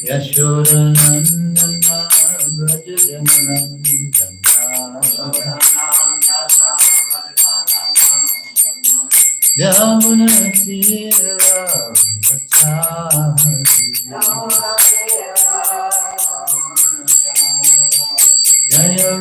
Yashodanandana Brajajanandana Yamunatira Jaya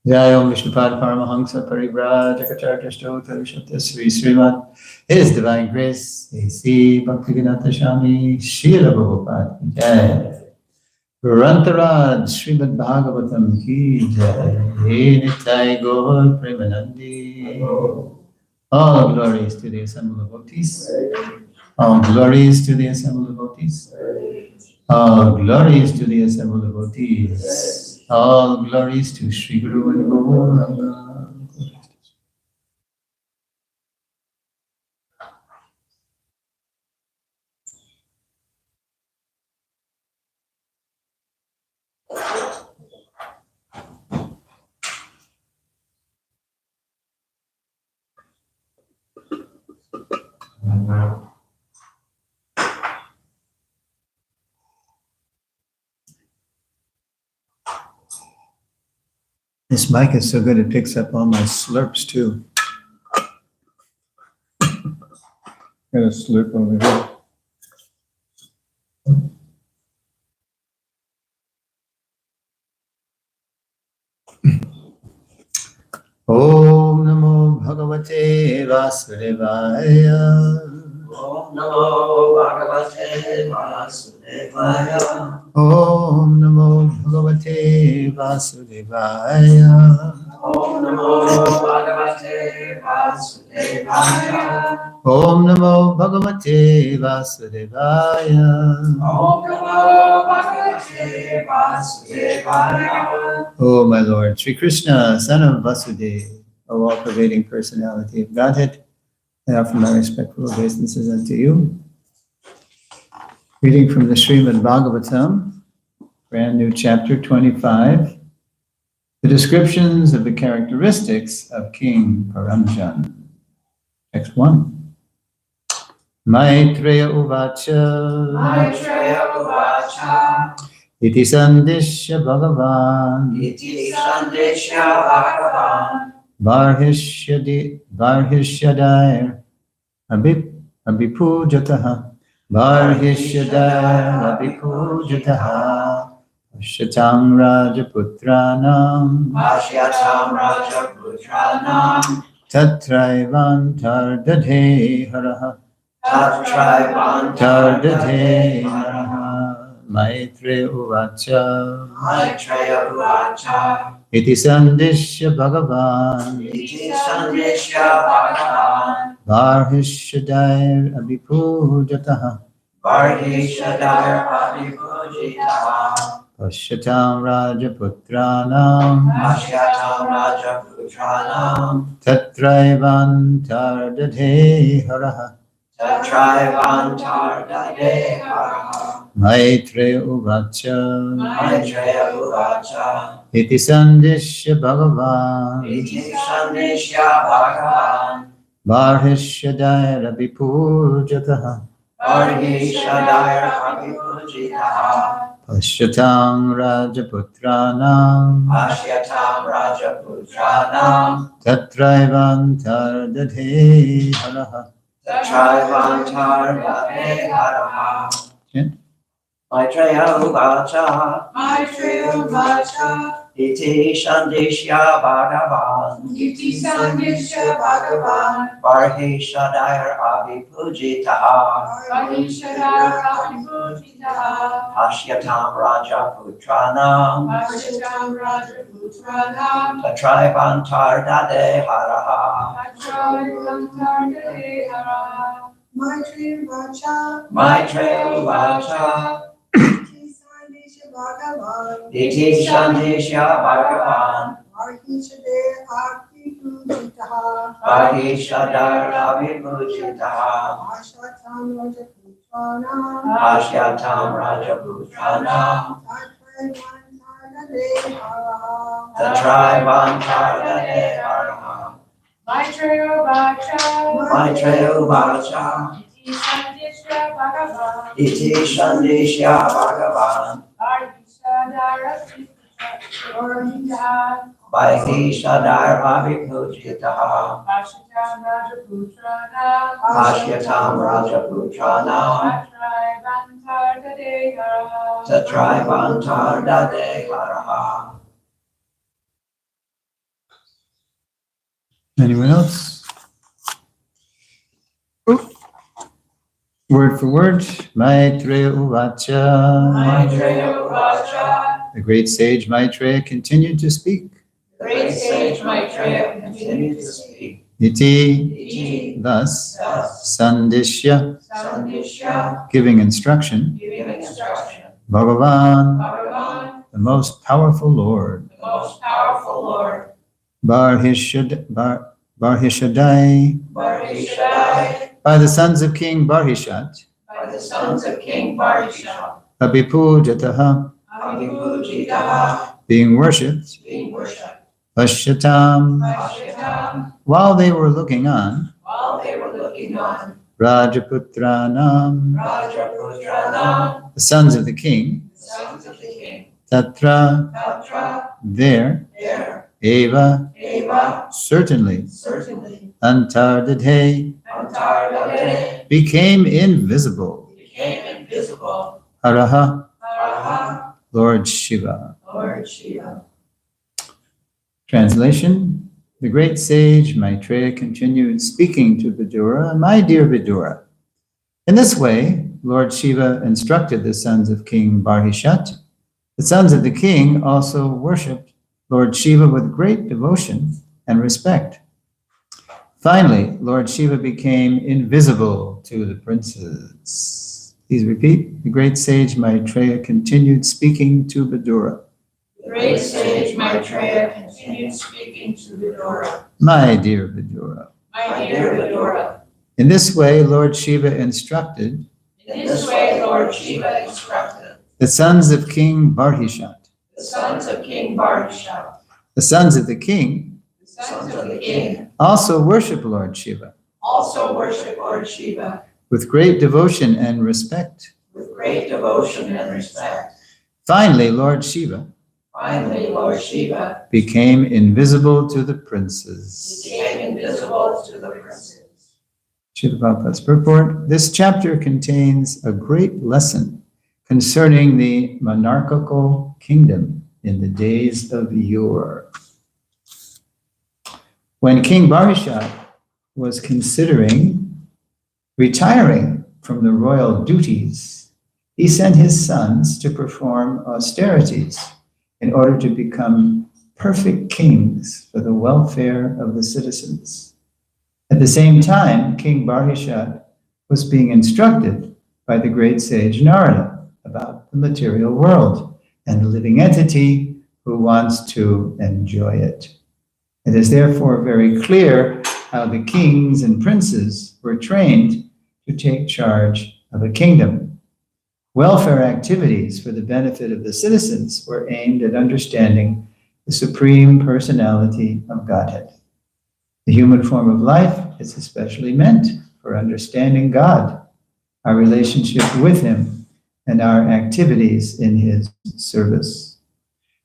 Jai Om Vishnupad Paramahamsa Parivrajakacarya Stota Vishnuta Sri Srimad. His Divine Grace, A.C. Bhaktivedanta Swami Srila Prabhupada Jai. Purantaraj Srimad Bhagavatam Ki Jai. He Nitai Gaur Premanandi. All glories to the assembled devotees. All glories to the assembled devotees. All glories to the assembled devotees. All glories to Sri Guru and Gauranga. This mic is so good it picks up all my slurps too. Got a slurp over here. Om Namo Bhagavate Vasudevaya. Om Namo Bhagavate Vasudevaya. Om Namo Bhagavate Vasudevaya. Om Namo Bhagavate Vasudevaya. Om Namo Bhagavate Vasudevaya. Om Namo Bhagavate Vasudevaya. O my Lord, Sri Krishna, son of Vasudeva, O all-pervading personality of Godhead, I offer my respectful obeisances unto you. Reading from the Srimad Bhagavatam, brand new chapter 25, the descriptions of the characteristics of King Paramjan. Text 1. Maitreya Uvacha. Maitreya Uvacha. Iti Sandishya Bhagavan. Iti Sandishya Bhagavan. Barhishyadair Abhipujataha. Barhishyadair Abhipujataha. Ashyatam Rajaputranam. Ashyatam Rajaputranam. Tatraivan Dadhe Haraha. Tatraivan Dadhe Haraha. Maitre Uvacha. Maitreya Uvacha. Iti Sandishya Bhagavan. Iti Sandishya Bhagavan. Barhishyadair Abhipujataha. Barhishadair Abhipujitaha. Ashyatam Rajaputranam. Ashyatam Rajaputranam. Tatraivan Dadhe Haraha. Tatraivantar Dade Haraha. Maitre Uvacha. Maitreya Uvacha. Iti Sandishya Bhagavan. Iti Sandishya Bhagavan. Barhishyadair Abhipujataha. Barhishadair Abhipujitaha. Ashyatam Rajaputranam. Ashyatam Rajaputranam. Tatraivan Dadhe Haraha. Tatraivantar Dade Haraha. Maitreya Uvacha. Maitreya Uvacha. Iti Sandishya Bhagavan. Iti Sandishya Bhagavan. Barhishadair Abhipujitaha. Barhishadair Abhipujitaha. Ashyatam Rajaputranam. Ashyatam Rajaputranam. Tatraivantar Dade Haraha. Tatraivantar Dade Haraha. Maitreya Uvacha. Maitreya Uvacha. Bhagavan, Iti Shandeshya Bhagavan, Arhishade Arti Pujitaha, Vahishadar Abhipujitaha, Ashatam Rajaputrana, Ashyatam Rajaputrana, Tatraivantarade Haraha, Maitreya Vacha, Maitreya Vacha, Iti Sandishya Bhagavan, Iti Shandeshya Bhagavan, Arhishadara Pujitaha, Vahishadar Abhipujitaha, Ashitam Rajaputrana, Ashyatam Rajaputrana, Tatraivantarade Haraha. Anyone else? Oh. Word for word, Maitreya Uvacha. Maitreya Vacha, The great sage Maitreya continued to speak. great sage Maitreya Continue to speak. Iti, Iti, thus, Thus, Sandishya, Sandishya, giving instruction, giving instruction. Bhagavan, Bhagavan, the most powerful Lord, the most powerful Lord, Barhishadai, Barhishadai, by the sons of King Barhishat, by the sons of King Barhisha, Abhipujataha, Abhipujitaha, being worshipped, being worshipped, Pashyatam, Ashyatam, while they were looking on, while they were looking on, Rajaputranam, Rajaputranam, the sons of the king, the sons of the king, Tatra, Tatra, there, there, Eva, Eva, certainly, certainly, Antardadhe, Antarvade, became invisible, became invisible, Haraha, Araha, Lord Shiva. Lord Shiva. Translation: The great sage Maitreya continued speaking to Vidura, my dear Vidura. In this way, Lord Shiva instructed the sons of King Barhishat. The sons of the king also worshipped Lord Shiva with great devotion and respect. Finally, Lord Shiva became invisible to the princes. Please repeat. The great sage Maitreya continued speaking to Vidura. The great sage Maitreya continued speaking to Vidura. My dear Vidura. My dear Vidura, In this way, Lord Shiva instructed in this way Lord Shiva instructed the sons of King Barhishat. the sons of King Barhisha, The sons of the king the sons of the king, also worship Lord Shiva also worship Lord Shiva with great devotion and respect. with great devotion and respect. Finally, Lord Shiva Finally, Lord Shiva became invisible to the princes. became invisible to the princes. Srila Prabhupada's purport. This chapter contains a great lesson concerning the monarchical kingdom in the days of yore. When King Barhishat was considering retiring from the royal duties, he sent his sons to perform austerities in order to become perfect kings for the welfare of the citizens. At the same time, King Barhishat was being instructed by the great sage Narada about the material world and the living entity who wants to enjoy it. It is therefore very clear how the kings and princes were trained to take charge of a kingdom. Welfare activities for the benefit of the citizens were aimed at understanding the Supreme Personality of Godhead. The human form of life is especially meant for understanding God, our relationship with Him, and our activities in His service.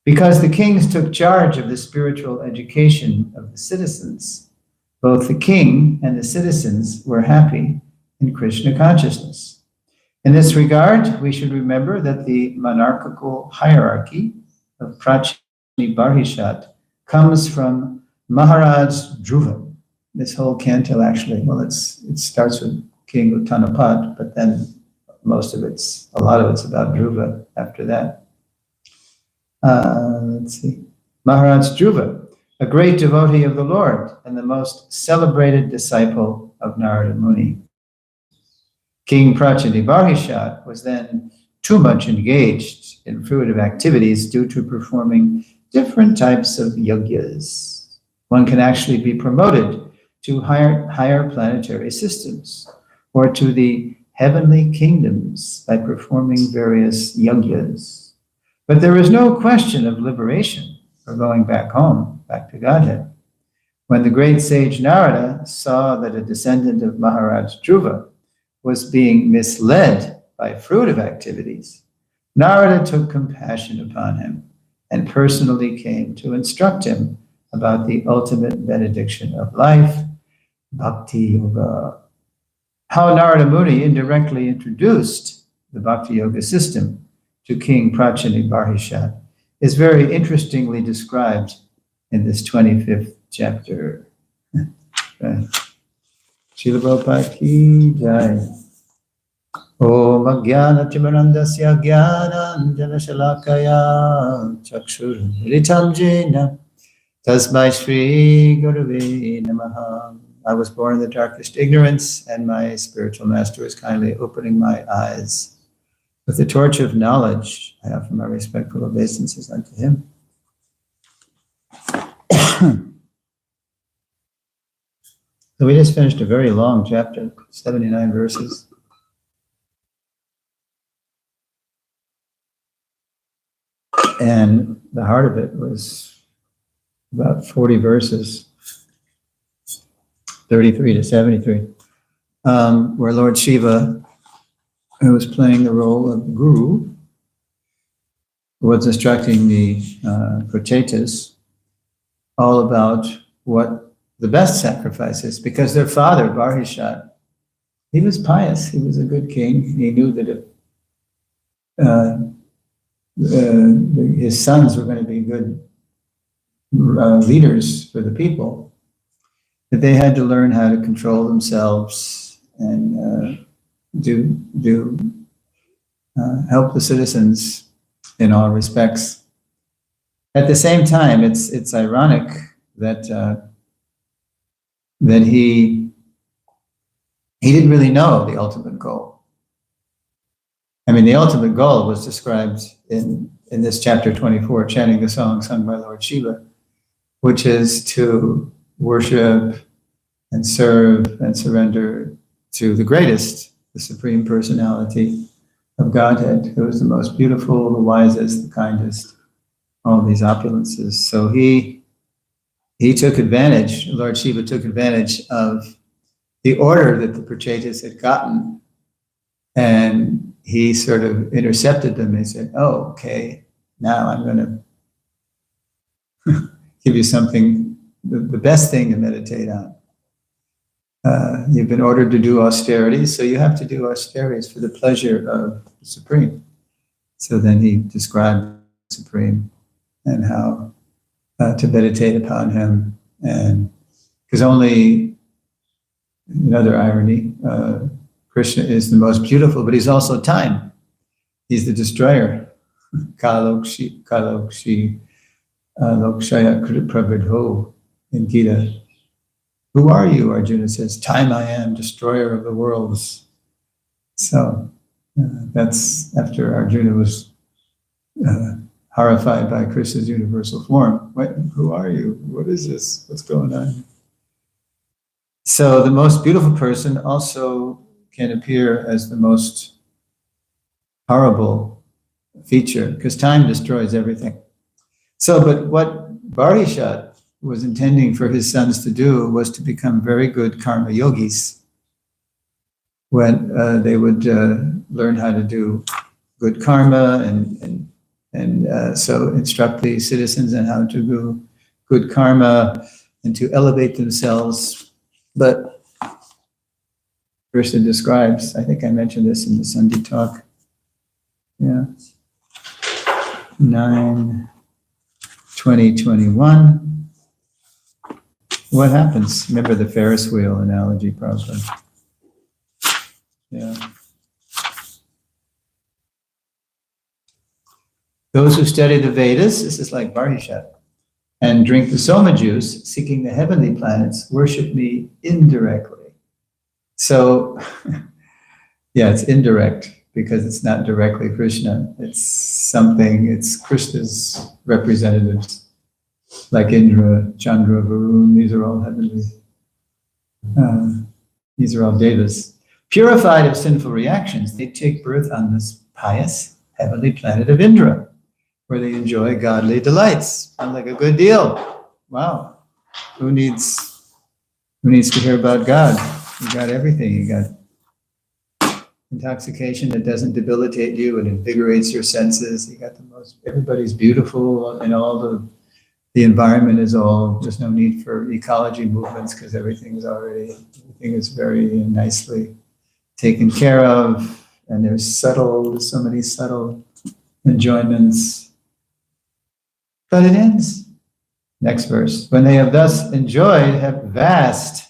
Because the kings took charge of the spiritual education of the citizens, both the king and the citizens were happy in Krishna consciousness. In this regard, we should remember that the monarchical hierarchy of Prachini Barhishat comes from Maharaj Dhruva. This whole canto actually, it starts with King Uttanapat, but then a lot of it's about Dhruva after that. Let's see. Maharaj Dhruva, a great devotee of the Lord and the most celebrated disciple of Narada Muni. King Prachini Barhishat was then too much engaged in fruitive activities due to performing different types of yogyas. One can actually be promoted to higher planetary systems or to the heavenly kingdoms by performing various yogyas. But there is no question of liberation or going back home, back to Godhead. When the great sage Narada saw that a descendant of Maharaj Dhruva was being misled by fruitive activities, Narada took compassion upon him and personally came to instruct him about the ultimate benediction of life, Bhakti Yoga. How Narada Muni indirectly introduced the Bhakti Yoga system to King Prachini Barhishat is very interestingly described in this 25th chapter. Srila Prabhupada ki jai. Om Ajnana Timirandasya Jnananjana Shalakaya Chakshur Militam Jena Tasmai Shri Gurave Namaha. I was born in the darkest ignorance, and my spiritual master is kindly opening my eyes. With the torch of knowledge, I offer my respectful obeisances unto him. So we just finished a very long chapter, 79 verses. And the heart of it was about 40 verses, 33 to 73, where Lord Shiva, who was playing the role of guru, was instructing the Prachetas all about what the best sacrifice is, because their father, Barhishat, he was pious, he was a good king. He knew that if his sons were going to be good leaders for the people, that they had to learn how to control themselves and help the citizens in all respects. At the same time, it's ironic that he didn't really know the ultimate goal. I mean, the ultimate goal was described in this chapter 24, chanting the song sung by Lord Shiva, which is to worship and serve and surrender to the greatest, the Supreme Personality of Godhead, who is the most beautiful, the wisest, the kindest, all these opulences. So he took advantage, Lord Shiva took advantage of the order that the Prachetas had gotten, and he sort of intercepted them and said, oh, okay, now I'm going to give you something, the best thing to meditate on. You've been ordered to do austerities, so you have to do austerities for the pleasure of the Supreme. So then he described the Supreme and how to meditate upon him. And because only, another irony, Krishna is the most beautiful, but he's also time. He's the destroyer. Kalokshi Lokshaya Pravidho in Gita. Who are you? Arjuna says, time I am, destroyer of the worlds. So that's after Arjuna was horrified by Krishna's universal form. Who are you? What is this? What's going on? So the most beautiful person also can appear as the most horrible feature, because time destroys everything. So, but what Barhishat was intending for his sons to do was to become very good karma yogis, when they would learn how to do good karma and so instruct the citizens on how to do good karma and to elevate themselves. But Krishna describes, I think I mentioned this in the Sunday talk, 9:20:21. What happens? Remember the Ferris wheel analogy, probably. Yeah. Those who study the Vedas, this is like Barhishat, and drink the soma juice, seeking the heavenly planets, worship me indirectly. So, yeah, it's indirect. because it's not directly Krishna. It's something, it's Krishna's representatives, like Indra, Chandra, Varun. These are all heavenly, these are all devas. Purified of sinful reactions, they take birth on this pious heavenly planet of Indra, where they enjoy godly delights. Sounds like a good deal. Wow. Who needs to hear about God? You got everything. You got intoxication that doesn't debilitate you and invigorates your senses. You got the most, everybody's beautiful, and all the environment is all, there's no need for ecology movements because everything is very nicely taken care of, and there's so many subtle enjoyments. But it ends. Next verse. When they have thus enjoyed, have vast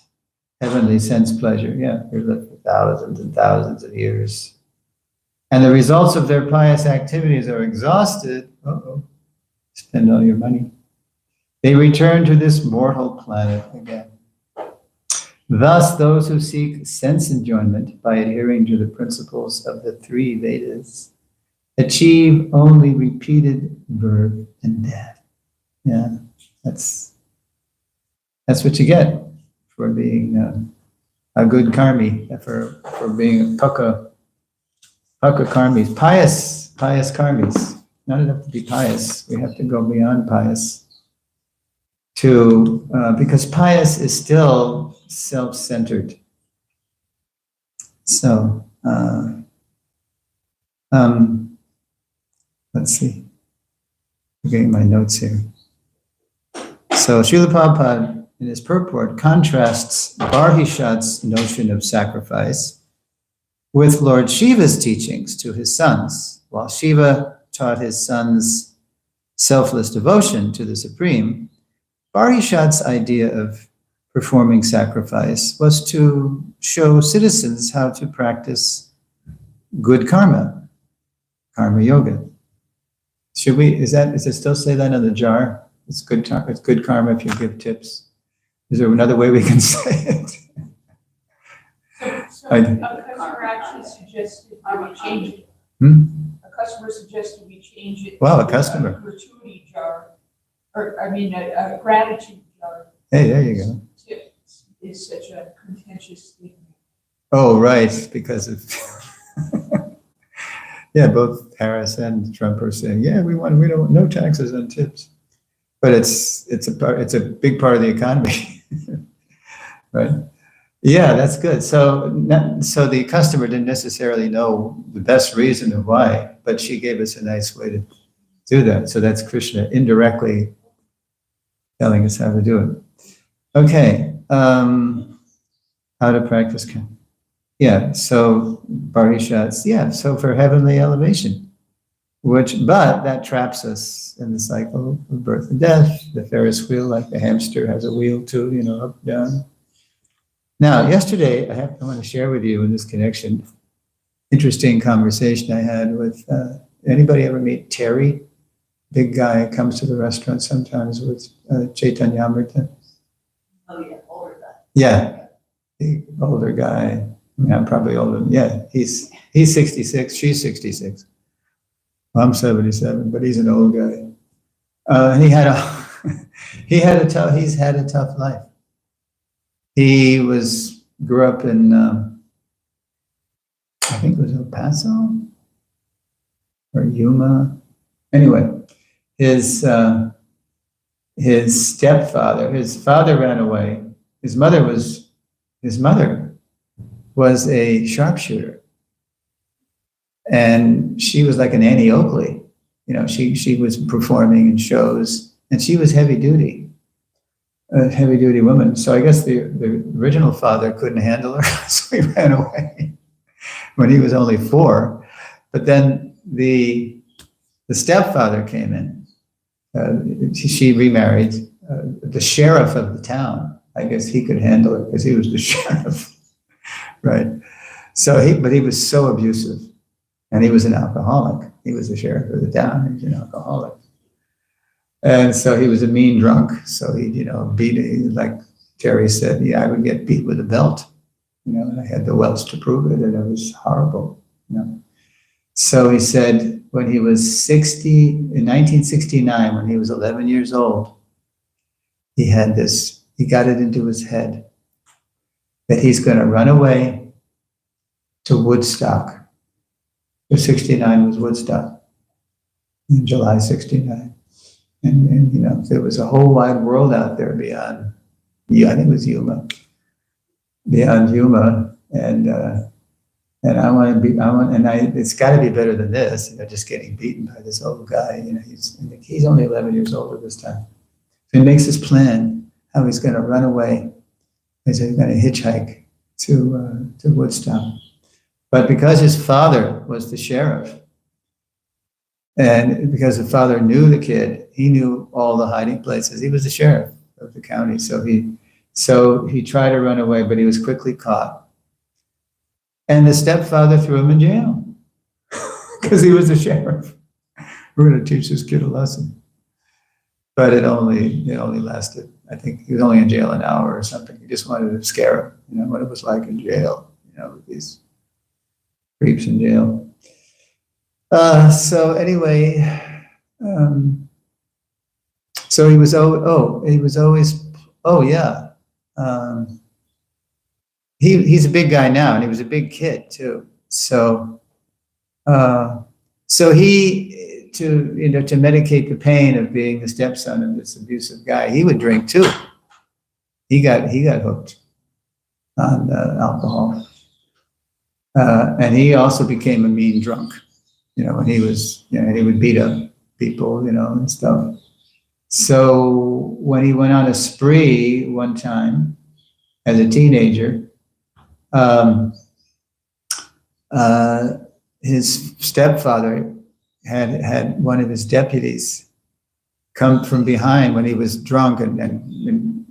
heavenly sense pleasure. Yeah, they live for thousands and thousands of years. And the results of their pious activities are exhausted. Spend all your money. They return to this mortal planet again. Thus, those who seek sense enjoyment by adhering to the principles of the three Vedas achieve only repeated birth and death. Yeah, that's what you get for being a good karmi, for being pukka karmis, pious karmis. Not enough to be pious. We have to go beyond pious to because pious is still self-centered. So let's see. I'm getting my notes here. So Srila Prabhupada, in his purport, contrasts Barhishat's notion of sacrifice with Lord Shiva's teachings to his sons. While Shiva taught his sons selfless devotion to the Supreme, Barhishat's idea of performing sacrifice was to show citizens how to practice good karma yoga. Does it still say that on the jar? It's good karma if you give tips. Is there another way we can say it? So a customer actually suggested we change it. A customer suggested we change it. Wow, a to customer. gratuity jar, a gratitude jar. Hey, there you go. Tips is such a contentious thing. Oh, right, because of yeah, both Harris and Trump are saying, yeah, we don't want no taxes on tips. But it's a big part of the economy, right? Yeah, that's good. So the customer didn't necessarily know the best reason of why, but she gave us a nice way to do that. So that's Krishna indirectly telling us how to do it. Okay, how to practice. Yeah, so Barishats, yeah, so for heavenly elevation. But that traps us in the cycle of birth and death. The Ferris wheel, like the hamster, has a wheel too, up, down. Now, yesterday, I want to share with you in this connection, interesting conversation I had with, anybody ever meet Terry? Big guy comes to the restaurant sometimes with Chaitanya Amrita. Oh yeah, older guy. Yeah, the older guy. Yeah, I'm probably older. Yeah, he's 66, she's 66. I'm 77, but he's an old guy. He's had a tough life. He grew up in, I think it was El Paso or Yuma. Anyway, his stepfather, his father ran away. His mother was a sharpshooter. And she was like an Annie Oakley. She was performing in shows, and she was heavy duty, a heavy duty woman. So I guess the original father couldn't handle her, so he ran away when he was only 4. But then the stepfather came in. She remarried the sheriff of the town. I guess he could handle it because he was the sheriff, right? But he was so abusive. And he was an alcoholic. He was the sheriff of the town. He was an alcoholic. And so he was a mean drunk. So he, beat, like Terry said, I would get beat with a belt, and I had the welts to prove it, and it was horrible, So he said when he was 60, in 1969, when he was 11 years old, he got it into his head that he's going to run away to Woodstock. The 69 was Woodstock in July 69. And there was a whole wide world out there beyond, I think it was Yuma, beyond Yuma. And it's got to be better than this, just getting beaten by this old guy. He's only 11 years old at this time. So he makes this plan how he's going to run away. He's going to hitchhike to Woodstock. But because his father was the sheriff, and because the father knew the kid, he knew all the hiding places. He was the sheriff of the county, so he tried to run away, but he was quickly caught. And the stepfather threw him in jail because he was the sheriff. We're going to teach this kid a lesson. But it only lasted, I think he was only in jail an hour or something. He just wanted to scare him, what it was like in jail, with these creeps in jail. So anyway, so he was always, he's a big guy now, and he was a big kid too. So he, to medicate the pain of being the stepson of this abusive guy, he would drink too. He got hooked on alcohol, and he also became a mean drunk. When he was, he would beat up people, and stuff. So when he went on a spree one time as a teenager, his stepfather had one of his deputies come from behind when he was drunk and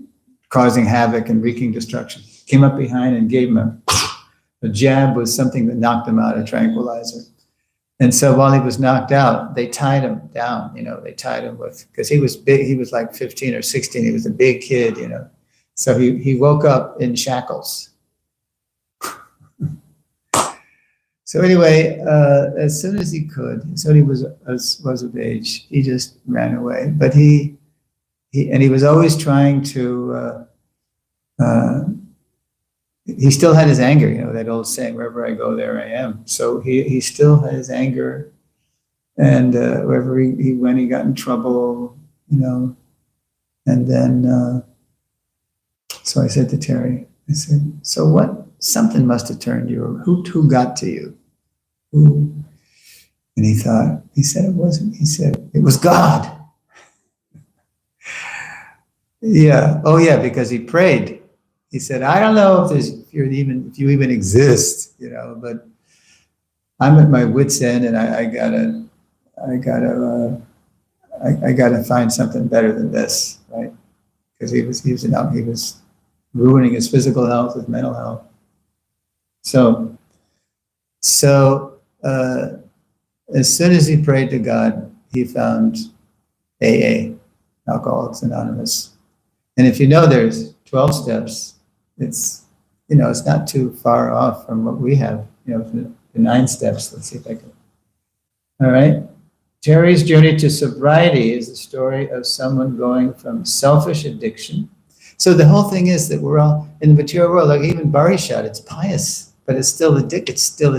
causing havoc and wreaking destruction. Came up behind and gave him a jab with something that knocked him out, a tranquilizer. And so while he was knocked out, they tied him down, they tied him because he was big, he was like 15 or 16, he was a big kid, So he woke up in shackles. So anyway, as soon as he could, so he was of age, he just ran away. But he was always trying to, he still had his anger, that old saying, wherever I go, there I am. So he still had his anger, and wherever he went, he got in trouble, and then, so I said to Terry, I said, so what, something must have turned you, or who got to you? Who? And he said, it wasn't, he said, it was God. Yeah, oh yeah, because he prayed. He said, I don't know if you even exist, but I'm at my wit's end, and I gotta find something better than this, right? Because he was ruining his physical health with mental health. So as soon as he prayed to God, he found AA, Alcoholics Anonymous. And if there's 12 steps, it's not too far off from what we have, the 9 steps. Let's see if I can. All right. Terry's journey to sobriety is the story of someone going from selfish addiction. So the whole thing is that we're all in the material world, like even Barishat, it's pious, but it's still addiction. It's still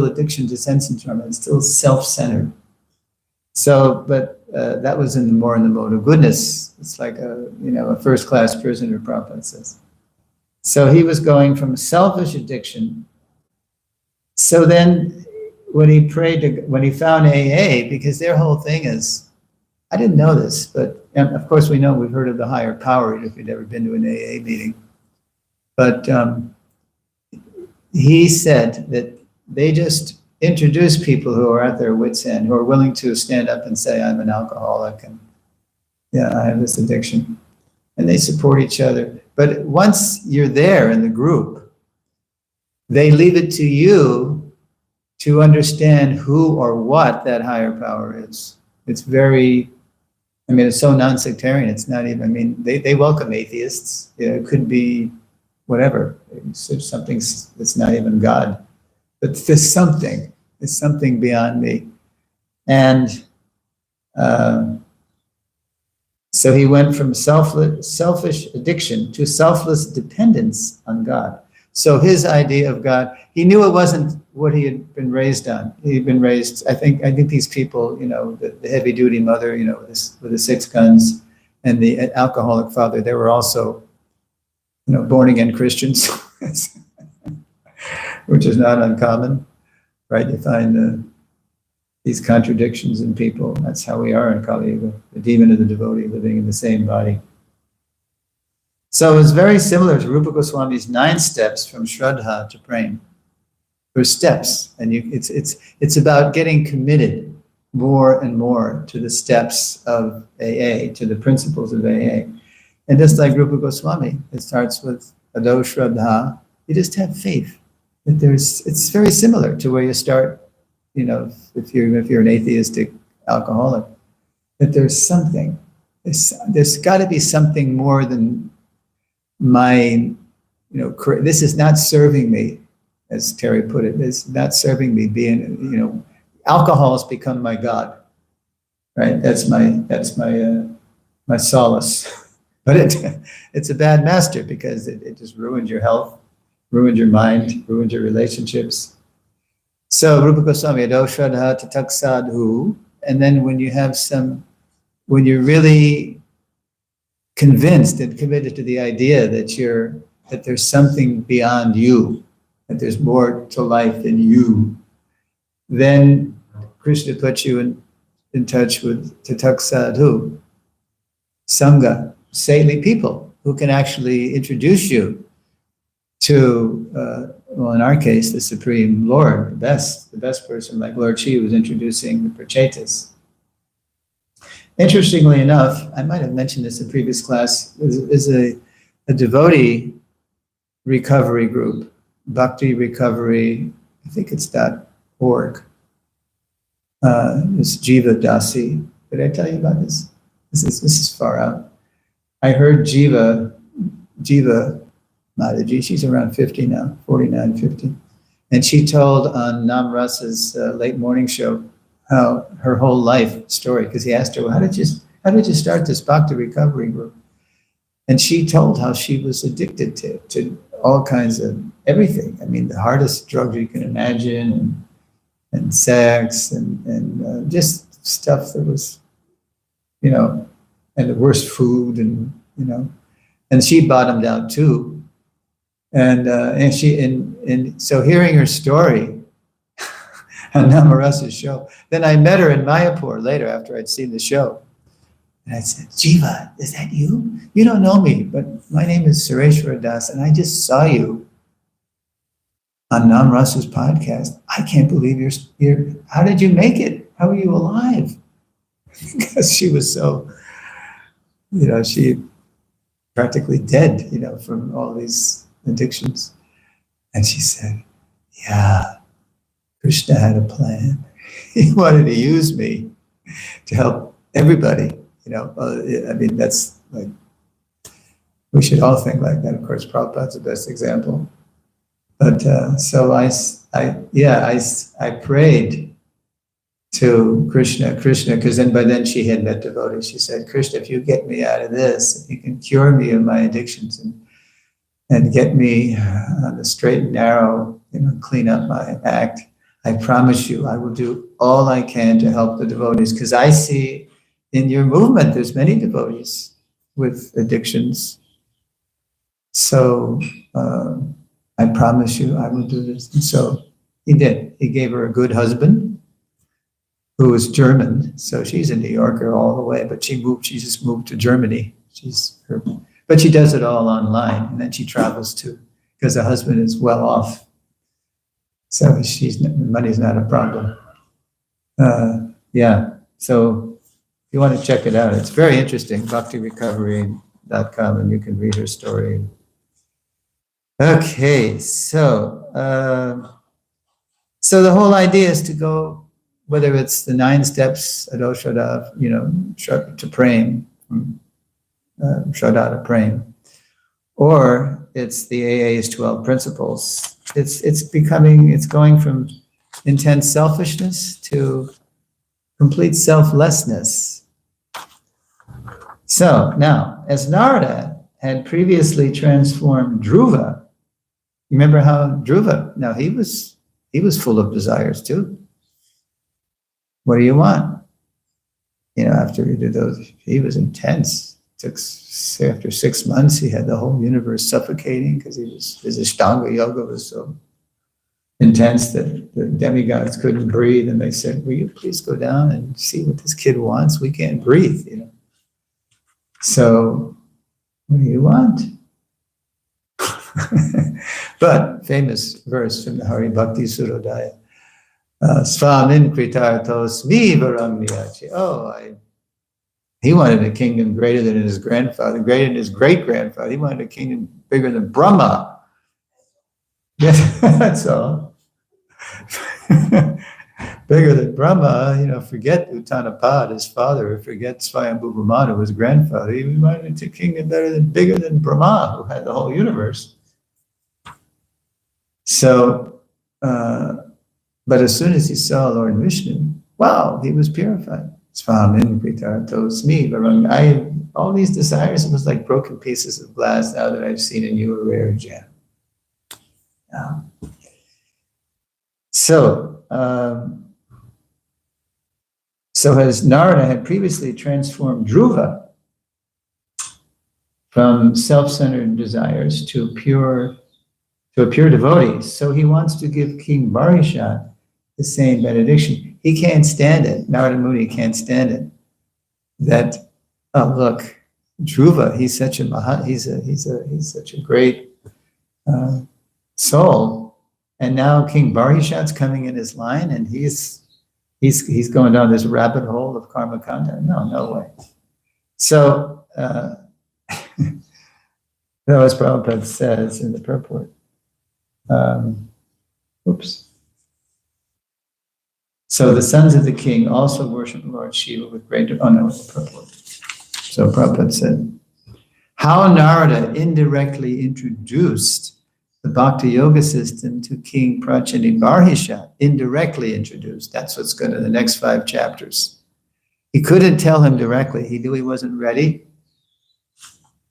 addiction to sense enjoyment. It's still self-centered. So, but that was more in the mode of goodness. It's like a first-class prisoner, Prabhupada says. So he was going from selfish addiction. So then when he found AA, because their whole thing is, I didn't know this, but and of course we've heard of the higher power if you've never been to an AA meeting. But he said that they just introduce people who are at their wits' end, who are willing to stand up and say, I'm an alcoholic, and I have this addiction. And they support each other. But once you're there in the group, they leave it to you to understand who or what that higher power is. It's very, it's so non-sectarian. It's not even, they welcome atheists. It could be whatever. It's something that's not even God. But there's something. There's something beyond me. And so he went from selfish addiction to selfless dependence on God. So his idea of God, he knew it wasn't what he had been raised on. He had been raised, I think these people, the heavy duty mother, with the 6 guns, and the alcoholic father, they were also, born again Christians, which is not uncommon, right? You find these contradictions in people. That's how we are in Kali Yuga, the demon and the devotee living in the same body. So it's very similar to Rupa Goswami's 9 steps from Shraddha to Prem. There's steps, and it's about getting committed more and more to the steps of AA, to the principles of AA. And just like Rupa Goswami, it starts with Ado Shraddha. You just have faith that it's very similar to where you start, if you're an atheistic alcoholic, that there's something. There's got to be something more than my, this is not serving me, as Terry put it. It's not serving me. Being, alcohol has become my God, right? That's my solace. But it's a bad master because it just ruins your health, ruins your mind, ruins your relationships. So Rupa Goswami, Ado Shraddha Tatak Sadhu, and then when you're really convinced and committed to the idea that there's something beyond you, that there's more to life than you, then Krishna puts you in touch with Tatak Sadhu, Sangha, saintly people who can actually introduce you to, in our case, the Supreme Lord, the best person, like Lord Shiva was introducing the Prachetas. Interestingly enough, I might have mentioned this in previous class, is a devotee recovery group, Bhakti Recovery, I think it's .org. This Jiva Dasi. Did I tell you about this? This is far out. I heard Jiva Mataji, she's around 50 now, 49, 50. And she told on Nam Rasa's late morning show how her whole life story, because he asked her, well, how did you start this Bhakti Recovery group? And she told how she was addicted to all kinds of everything. I mean, the hardest drugs you can imagine, and sex, and just stuff that was, and the worst food, and she bottomed out too. And so hearing her story on Namarasa's show, then I met her in Mayapur later after I'd seen the show. And I said, Jiva, is that you? You don't know me, but my name is Suresvara Das, and I just saw you on Namarasa's podcast. I can't believe you're how did you make it? How are you alive? Because she was so, she practically dead, from all these addictions. And she said, yeah, Krishna had a plan. He wanted to use me to help everybody, I mean, that's like, we should all think like that. Of course, Prabhupada's the best example. But so I prayed to Krishna, because by then she had met devotees. She said, Krishna, if you get me out of this, if you can cure me of my addictions and get me on the straight and narrow, clean up my act, I promise you, I will do all I can to help the devotees, because I see in your movement, there's many devotees with addictions. So I promise you, I will do this. And so he did. He gave her a good husband who was German. So she's a New Yorker all the way, but she just moved to Germany. But she does it all online, and then she travels too, because the husband is well off. So money's not a problem. So if you want to check it out, it's very interesting, bhaktirecovery.com, and you can read her story. Okay, so the whole idea is to go, whether it's the 9 steps at Oshada, to Prem, from Shraddha to Prem, or it's the AA's 12 principles. It's going from intense selfishness to complete selflessness. So now, as Narada had previously transformed Dhruva, you remember how Dhruva, now he was full of desires too. What do you want? After he did those, he was intense. After 6 months, he had the whole universe suffocating because his Ashtanga yoga was so intense that the demigods couldn't breathe, and they said, "Will you please go down and see what this kid wants? We can't breathe." So, what do you want? But famous verse from the Hari Bhakti Surodaya, Svamin Kritartos Mi Varamniyachi. He wanted a kingdom greater than his grandfather, greater than his great-grandfather. He wanted a kingdom bigger than Brahma. Yes, that's all. Bigger than Brahma, forget Uttanapad, his father, forget Swayambhuva Manu, his grandfather. He wanted a kingdom bigger than Brahma, who had the whole universe. So, but as soon as he saw Lord Vishnu, wow, he was purified. Svamin Kritartos Mi Varang. All these desires, it was like broken pieces of glass now that I've seen in you a rare gem. Yeah. So as Narada had previously transformed Dhruva from self-centered desires to a pure devotee, so he wants to give King Barishat the same benediction. He can't stand it. Narada Muni can't stand it. That, look, Dhruva, he's such a great soul, and now King Barishat's coming in his line, and he's going down this rabbit hole of karma kanda. No way. So as Prabhupada says in the purport. So the sons of the king also worship Lord Shiva with great the purport. So Prabhupada said, how Narada indirectly introduced the Bhakti Yoga system to King Prachini Barhishat, indirectly introduced. That's what's going to the next 5 chapters. He couldn't tell him directly. He knew he wasn't ready.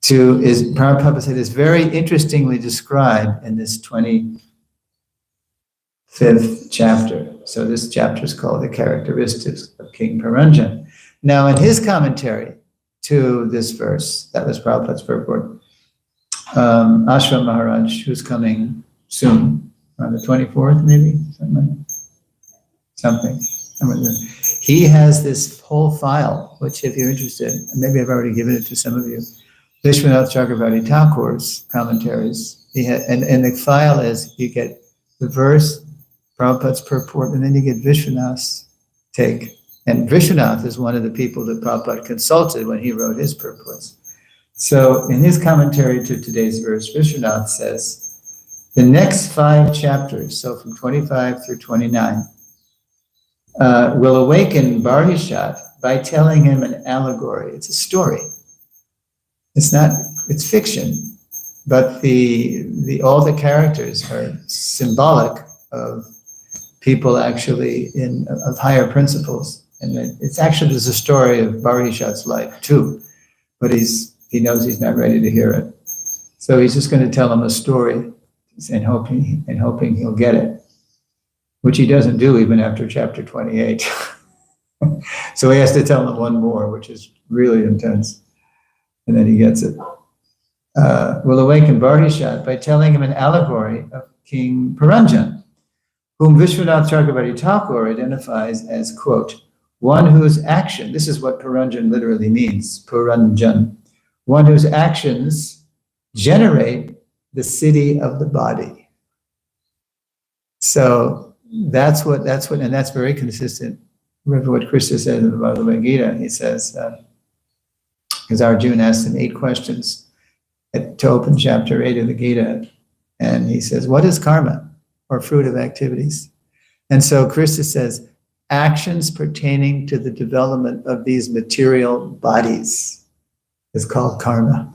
Prabhupada said, is very interestingly described in this 25th chapter. So this chapter is called The Characteristics of King Puranjan. Now in his commentary to this verse, that was Prabhupada's purport, Ashram Maharaj, who's coming soon, on the 24th maybe, something. He has this whole file, which if you're interested, maybe I've already given it to some of you, Vishwanath Chakravarti Thakur's commentaries. And the file is, you get the verse, Prabhupada's purport, and then you get Vishwanath's take. And Vishwanath is one of the people that Prabhupada consulted when he wrote his purports. So in his commentary to today's verse, Vishwanath says, the next 5 chapters, so from 25 through 29, will awaken Barhishat by telling him an allegory. It's a story. It's fiction, but all the characters are symbolic of people actually of higher principles. And it's actually there's a story of Barhishat's life too, but he knows he's not ready to hear it. So he's just going to tell him a story and hoping he'll get it, which he doesn't do even after chapter 28. So he has to tell him one more, which is really intense. And then he gets it. Will awaken Barhishat by telling him an allegory of King Puranjan, whom Vishwanath Chakravarti Thakur identifies as, quote, one whose action, this is what Puranjan literally means, Puranjan, one whose actions generate the city of the body. So that's very consistent with what Krishna says in the Bhagavad Gita. He says, because Arjuna asked him 8 questions to open chapter 8 of the Gita, and he says, what is karma, or fruit of activities? And so Krishna says, actions pertaining to the development of these material bodies is called karma,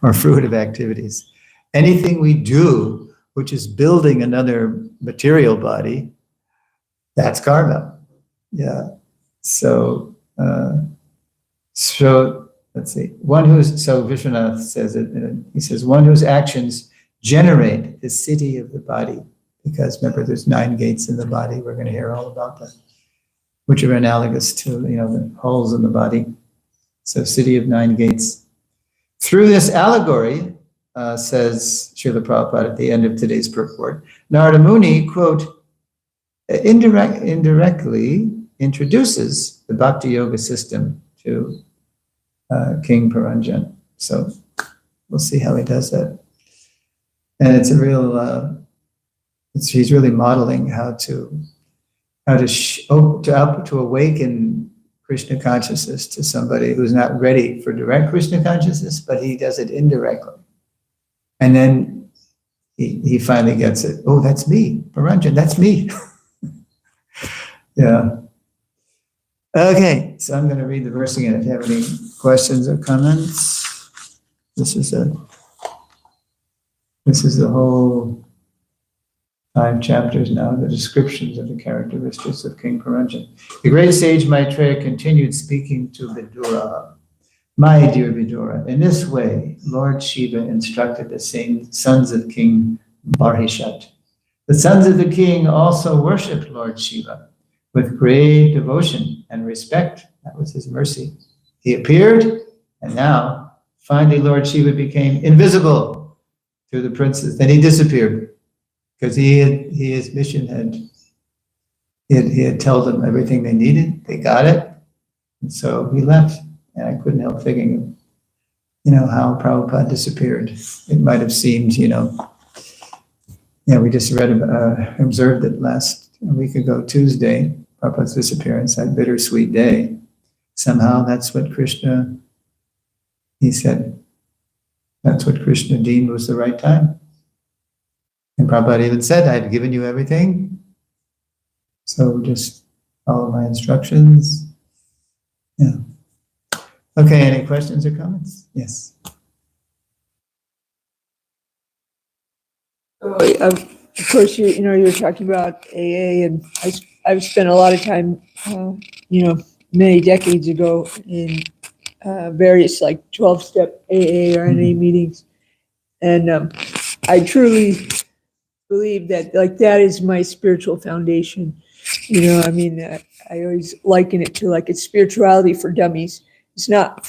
or fruit of activities. Anything we do which is building another material body That's karma. Yeah. So, let's see. So Vishwanath says it, he says, one whose actions generate the city of the body, because remember there's 9 gates in the body. We're going to hear all about that, which are analogous to, the holes in the body. So city of 9 gates. Through this allegory, says Srila Prabhupada at the end of today's purport, Narada Muni, quote, indirectly introduces the Bhakti Yoga system to King Puranjan. So we'll see how he does that. And it's a real, he's really modeling how to awaken Krishna consciousness to somebody who's not ready for direct Krishna consciousness, but he does it indirectly. And then he finally gets it. Oh, that's me, Puranjan, that's me. Yeah. Okay, so I'm going to read the verse again. If you have any questions or comments, this is the whole 5 chapters now, the descriptions of the characteristics of King Puranjan. The great sage Maitreya continued speaking to Vidura. My dear Vidura, in this way, Lord Shiva instructed the same sons of King Barhishat. The sons of the king also worshipped Lord Shiva with great devotion and respect. That was his mercy. He appeared, and now, finally, Lord Shiva became invisible to the princes. Then he disappeared, because his mission he had told them everything they needed. They got it, and so he left. And I couldn't help thinking, how Prabhupada disappeared. It might have seemed, we just observed it a week ago, Tuesday, Prabhupada's disappearance, that bittersweet day. Somehow that's what Krishna, he said, that's what Krishna deemed was the right time. And Prabhupada even said, I've given you everything, so just follow my instructions. Yeah. Okay, any questions or comments? Yes. Of course, you're talking about AA, and I've spent a lot of time, many decades ago in various 12-step AA or NA meetings, and I truly believe that that is my spiritual foundation. I always liken it to it's spirituality for dummies. It's not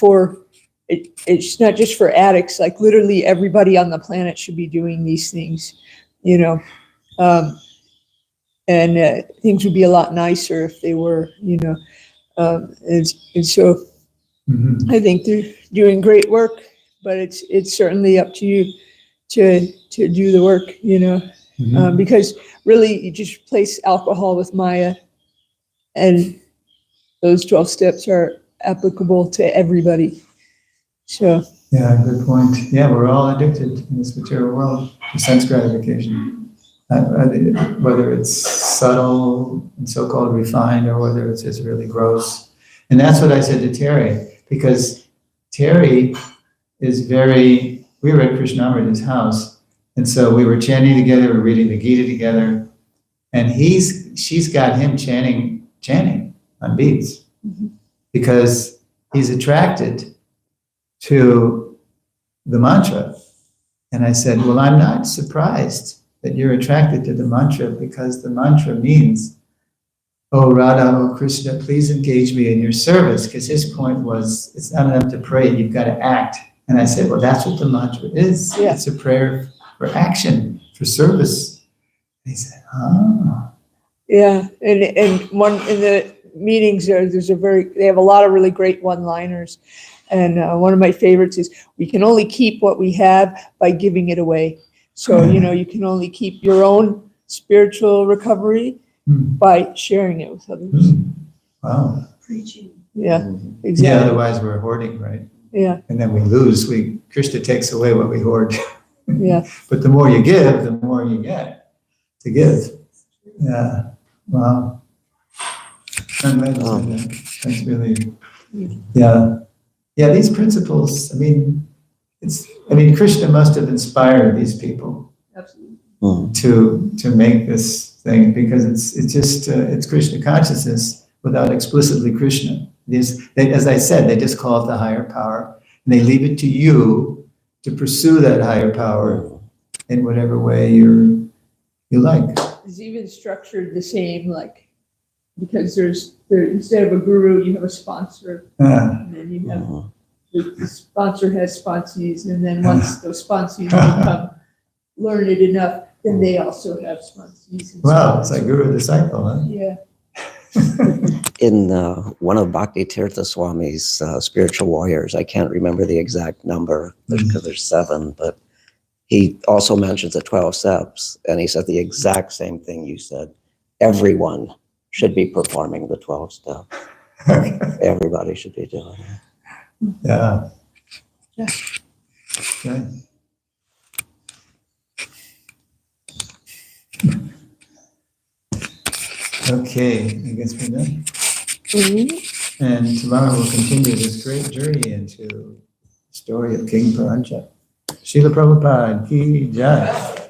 it's not just for addicts. Literally everybody on the planet should be doing these things, and things would be a lot nicer if they were, and so I think they're doing great work, but it's certainly up to you to do the work, because really you just replace alcohol with Maya, and those 12 steps are applicable to everybody. So yeah, good point. Yeah, we're all addicted in this material world to sense gratification, whether it's subtle and so-called refined, or whether it's just really gross. And that's what I said to Terry, because Terry is we were at Krishnamrita's house, and so we were chanting together, we were reading the Gita together, and she's got him chanting on beats. Mm-hmm. Because he's attracted to the mantra. And I said, well, I'm not surprised that you're attracted to the mantra, because the mantra means, oh Radha, oh Krishna, please engage me in your service. Because his point was, it's not enough to pray, you've got to act. And I said, well, that's what the mantra is. Yeah. It's a prayer for action, for service. And he said, oh. Yeah, and one in the meetings, they have a lot of really great one-liners, and one of my favorites is, we can only keep what we have by giving it away. So you can only keep your own spiritual recovery by sharing it with others. Wow. Preaching. Yeah, exactly. Yeah, otherwise we're hoarding, right? Yeah. And then we lose. Krishna takes away what we hoard. Yeah. But the more you give, the more you get to give. Yeah. Wow. That's really, yeah. Yeah, these principles, Krishna must have inspired these people. Absolutely. To make this thing because it's Krishna consciousness without explicitly Krishna. As I said, they just call it the higher power, and they leave it to you to pursue that higher power in whatever way you like. It's even structured the same, like, because instead of a guru, you have a sponsor, and then you have the sponsor has sponsees, and then once those sponsees become learned enough, then they also have sponsees. Wow, it's like guru disciple, huh? Yeah. In one of Bhakti Tirtha Swami's spiritual warriors, I can't remember the exact number because there's 7, but he also mentions the 12 steps, and he said the exact same thing you said. Everyone should be performing the 12 steps. Everybody should be doing it. Yeah. Okay. Okay, I guess we're done. And tomorrow we'll continue this great journey into the story of King Paranja. Srila Prabhupada ki jai.